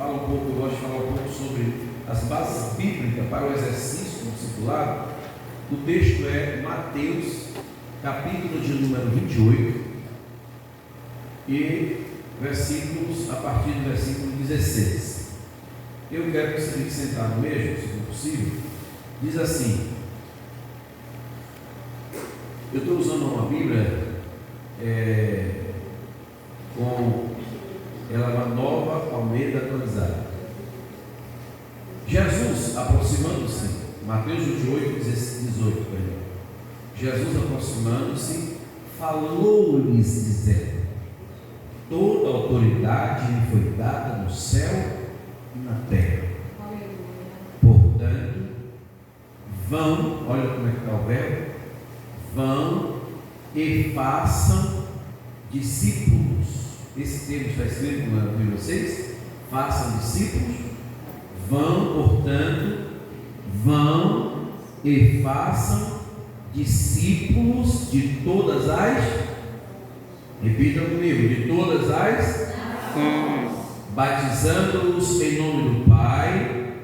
fala um pouco, eu gosto de falar um pouco sobre as bases bíblicas para o exercício do discipulado. O texto é Mateus, capítulo de número 28, e versículos, a partir do versículo 16. Eu quero que você fique sentado mesmo, se for possível. Diz assim, eu estou usando uma Bíblia com ela é uma nova Almeida atualizada. Jesus aproximando-se, Mateus 28, 18, Jesus aproximando-se, falou-lhes dizendo: toda autoridade me foi dada no céu e na terra. Portanto, vão, olha como é que está o verbo, vão e façam discípulos. Esse termo está escrito em vocês? Façam discípulos. Vão, portanto, vão e façam discípulos de todas as, repita comigo, de todas as, batizando-os em nome do Pai,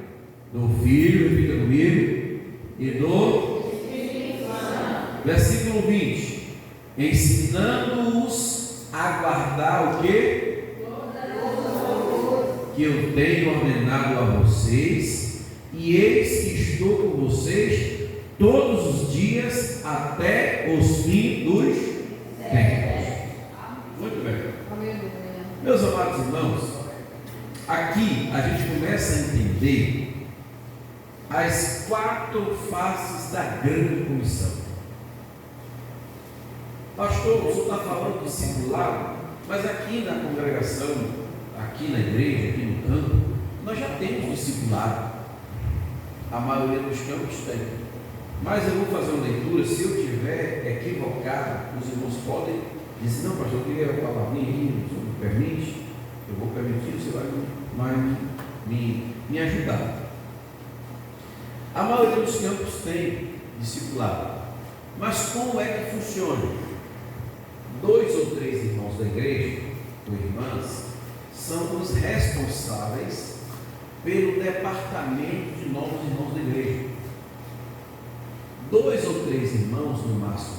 do Filho, repita comigo, e do Espírito Santo. Versículo 20, ensinando-os a guardar o que? Que eu tenho ordenado a vocês, e eis que estou com vocês todos os dias até os fins dos tempos. Muito bem. Meus amados irmãos, aqui a gente começa a entender as 4 faces da grande comissão. Pastor, o senhor está falando de discipulado, mas aqui na congregação, aqui na igreja, aqui no campo, nós já temos discipulado. A maioria dos campos tem. Mas eu vou fazer uma leitura, se eu tiver equivocado, os irmãos podem dizer: não, pastor, eu queria uma palavrinha aí, o senhor me permite? Eu vou permitir, você vai me ajudar. A maioria dos campos tem discipulado. Mas como é que funciona? 2 ou 3 irmãos da igreja, ou irmãs, são os responsáveis pelo departamento de novos irmãos da igreja. 2 ou 3 irmãos, no máximo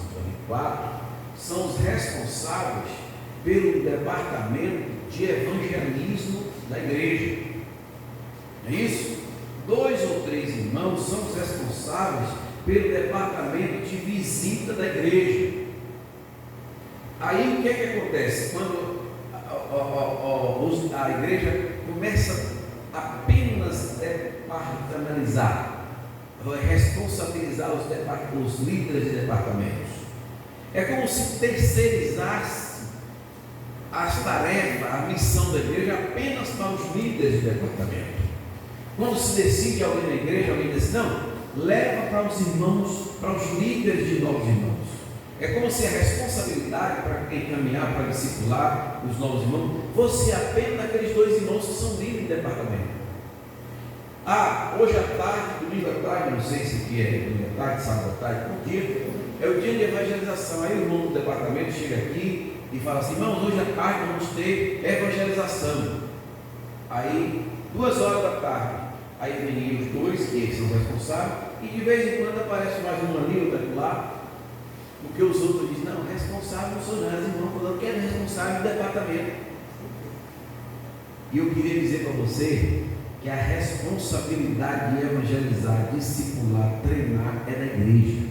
4, são os responsáveis pelo departamento de evangelismo da igreja. É isso? 2 ou 3 irmãos são os responsáveis pelo departamento de visita da igreja. Aí o que é que acontece? Quando a igreja começa apenas a departamentalizar, responsabilizar os líderes de departamentos, é como se terceirizasse as tarefas, a missão da igreja apenas para os líderes de departamento. Quando se decide alguém na igreja, alguém diz: não, leva para os irmãos, para os líderes de novos irmãos. É como se a responsabilidade para encaminhar, para discipular os novos irmãos, fosse apenas aqueles 2 irmãos que são líderes de departamento. Hoje à tarde, domingo à tarde, não sei se aqui é domingo à tarde, sábado à tarde, por dia, é o dia de evangelização. Aí o irmão do departamento chega aqui e fala assim: irmãos, hoje à tarde vamos ter evangelização. Aí, 2 horas da tarde, aí vem os 2 que são responsáveis, e de vez em quando aparece mais um ali, outro lá, porque os outros dizem: não, responsável não sou nada, irmão, falando que é responsável do departamento. E eu queria dizer para você que a responsabilidade de evangelizar, discipular, treinar é da igreja.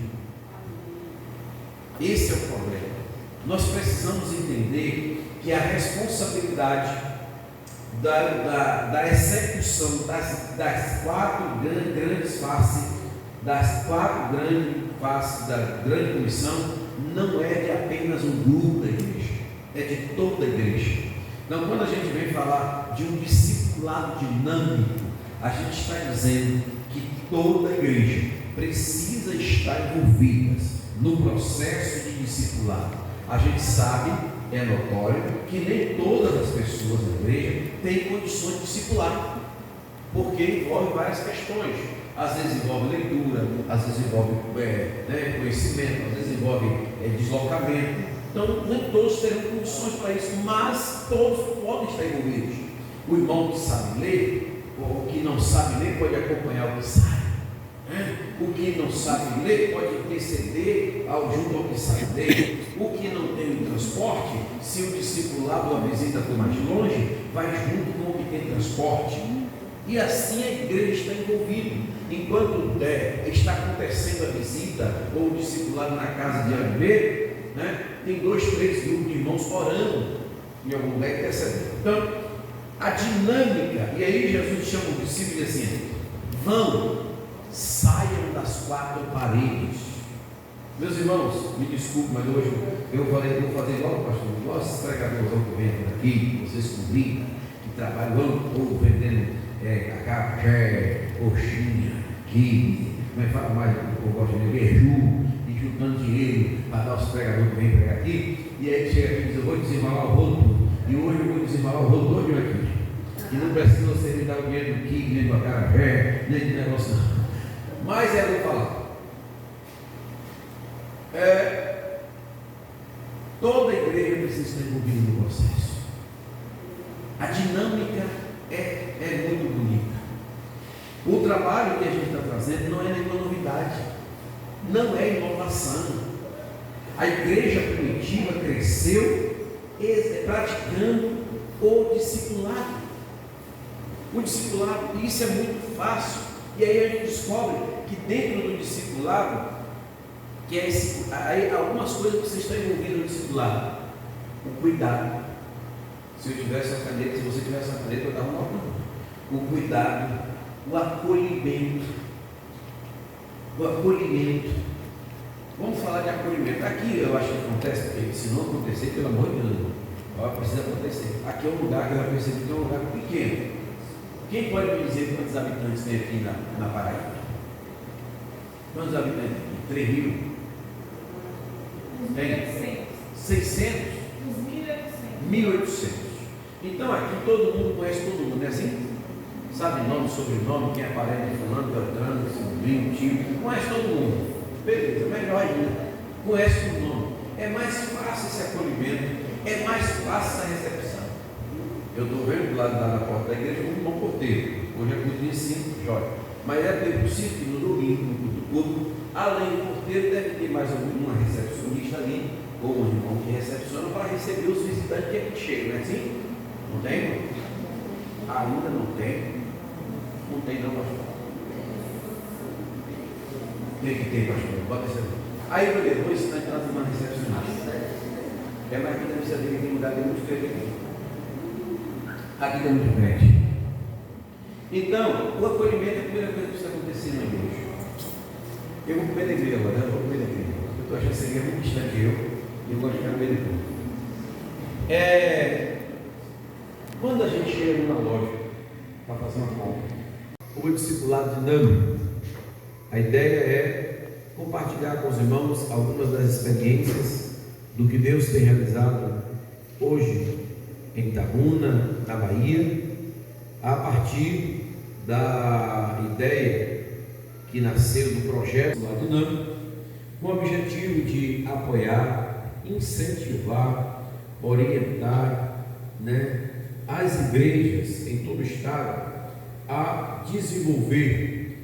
Esse é o problema. Nós precisamos entender que a responsabilidade da execução das 4 grandes faces, da grande comissão, não é de apenas um grupo da igreja, é de toda a igreja. Então, quando a gente vem falar de um discipulado dinâmico, a gente está dizendo que toda a igreja precisa estar envolvida no processo de discipulado. A gente sabe, é notório, que nem todas as pessoas da igreja têm condições de discipular, porque envolve várias questões. Às vezes envolve leitura, às vezes envolve conhecimento, às vezes envolve deslocamento. Então, nem todos terão condições para isso, mas todos podem estar envolvidos. O irmão que sabe ler, ou o que não sabe ler, pode acompanhar o que sabe. O que não sabe ler pode interceder junto ao que sabe ler. O que não tem o transporte, se o discipulado ou a visita for mais longe, vai junto com o que tem transporte. E assim a igreja está envolvida. Enquanto está acontecendo a visita ou o discipulado na casa de AMB, tem 2, 3 grupos de irmãos orando em algum lugar intercedendo. Então, a dinâmica, e aí Jesus chama o discípulo e diz assim: vão, saiam das 4 paredes. Meus irmãos, me desculpe, mas hoje eu vou fazer igual o pastor, igual esses pregadores que vêm por aqui, vocês comigo, que trabalham o ano todo vendendo acarajé, coxinha, quibe, como é que fala mais, eu gosto de beiju, e juntando dinheiro para dar os pregadores que vêm pregar aqui, e aí chega aqui e diz: eu vou desenrolar o rolo tudo, e hoje eu vou desenrolar o rolo todo aqui. E não precisa você me dar o dinheiro do quibe, nem do acarajé, nem do negócio não. Mas eu vou falar. Toda igreja precisa estar envolvida no processo. A dinâmica é muito bonita. O trabalho que a gente está trazendo não é nenhuma novidade, não é inovação. A igreja primitiva cresceu praticando o discipulado. O discipulado, isso é muito fácil. E aí a gente descobre que dentro do discipulado, que é aí algumas coisas que você está envolvido no discipulado. O cuidado. Se eu tivesse a caneta, se você tivesse a caneta, eu dava uma nota. O cuidado, o acolhimento. O acolhimento. Vamos falar de acolhimento. Aqui eu acho que acontece, porque se não acontecer, pelo amor de Deus, precisa acontecer. Aqui é um lugar que eu já percebi que é um lugar pequeno. Quem pode me dizer quantos habitantes tem aqui na Paraíba? Quantos habitantes aqui? 3 mil? Tem? 600? 1.800. Então aqui todo mundo conhece todo mundo, não é assim? Sabe nome, sobrenome, quem é parente de fulano, beltrano, sobrinho, tio, conhece todo mundo. Beleza, melhor ainda. Conhece o nome. É mais fácil esse acolhimento, é mais fácil essa recepção. Eu estou vendo do lado da porta da igreja um bom porteiro. Hoje é muito de ensino, joia. Mas é bem possível que no domingo, no culto, além do porteiro, deve ter mais ou menos uma recepcionista ali, ou um irmão que recepciona para receber os visitantes que chegam, não é assim? Não tem, irmão? Ainda não tem. Não tem não, pastor. Tem que ter, pastor. Bota esse aqui. Aí, beleza, vou ensinar a entrar numa recepcionista. É mais que deve saber que tem lugar de muito crente aqui. Aqui tem muito crente. Então, o acolhimento é a primeira coisa que precisa acontecer na igreja. Eu vou comer da igreja agora, eu vou comer da igreja. Eu estou achando que seria muito distante e eu gosto de ficar no meio da igreja. Quando a gente chega numa loja para fazer uma compra, o discipulado dinâmico, a ideia é compartilhar com os irmãos algumas das experiências do que Deus tem realizado hoje em Itabuna, na Bahia, a partir da ideia que nasceu do projeto dinâmico, com o objetivo de apoiar, incentivar, orientar, as igrejas em todo o estado a desenvolver